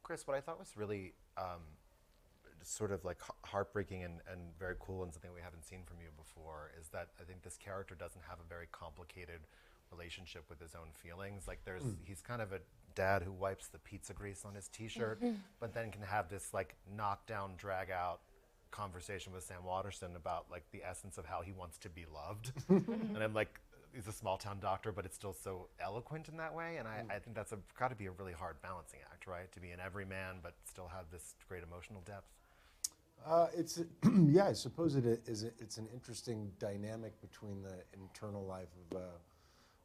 Chris, what I thought was really sort of like heartbreaking and very cool and something we haven't seen from you before is that I think this character doesn't have a very complicated relationship with his own feelings. Like he's kind of a dad who wipes the pizza grease on his t-shirt, but then can have this like knockdown, drag out conversation with Sam Waterston about like the essence of how he wants to be loved. And I'm like, he's a small town doctor, but it's still so eloquent in that way. And I think that's got to be a really hard balancing act, right? To be an everyman, but still have this great emotional depth. It's yeah, I suppose it is. It's an interesting dynamic between the internal life of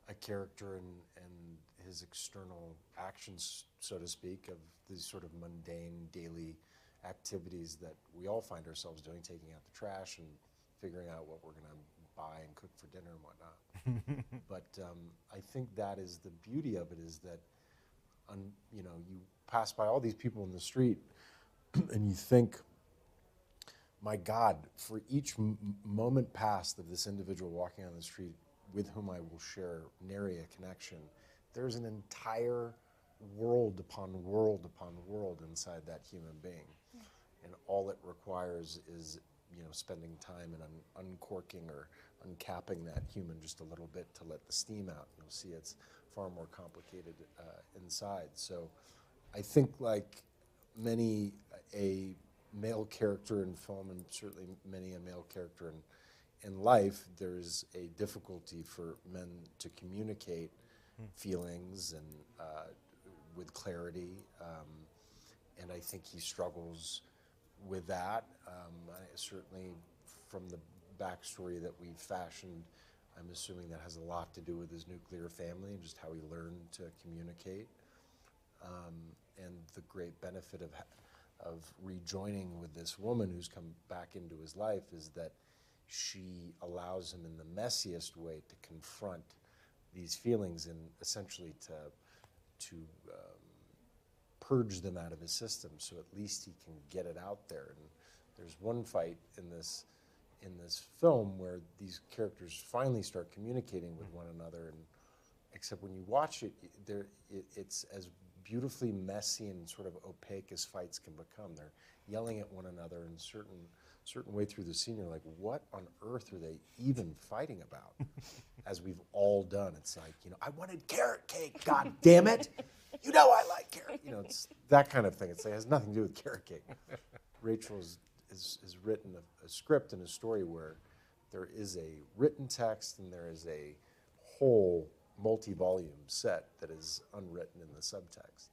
a character and his external actions, so to speak, of these sort of mundane daily activities that we all find ourselves doing, taking out the trash and figuring out what we're going to buy and cook for dinner and whatnot. But I think that is the beauty of it is that, you know, you pass by all these people in the street and you think, my God, for each moment past of this individual walking on the street with whom I will share nary a connection, there's an entire world upon world upon world inside that human being. And all it requires is, you know, spending time and uncorking or uncapping that human just a little bit to let the steam out. You'll see it's far more complicated inside. So I think like many a male character in film, and certainly many a male character in life, there's a difficulty for men to communicate feelings and with clarity, and I think he struggles with that. Certainly from the backstory that we've fashioned, I'm assuming that has a lot to do with his nuclear family and just how he learned to communicate, and the great benefit of rejoining with this woman who's come back into his life is that she allows him in the messiest way to confront these feelings and essentially to purge them out of his system, so at least he can get it out there. And there's one fight in this film where these characters finally start communicating with one another, and except when you watch it, it's as beautifully messy and sort of opaque as fights can become. They're yelling at one another in certain way through the scene. You're like, what on earth are they even fighting about? As we've all done. It's like, you know, I wanted carrot cake, God damn it. You know I like carrot. You know, it's that kind of thing. It has nothing to do with carrot cake. Rachel has written a script and a story where there is a written text and there is a whole multi-volume set that is unwritten in the subtext.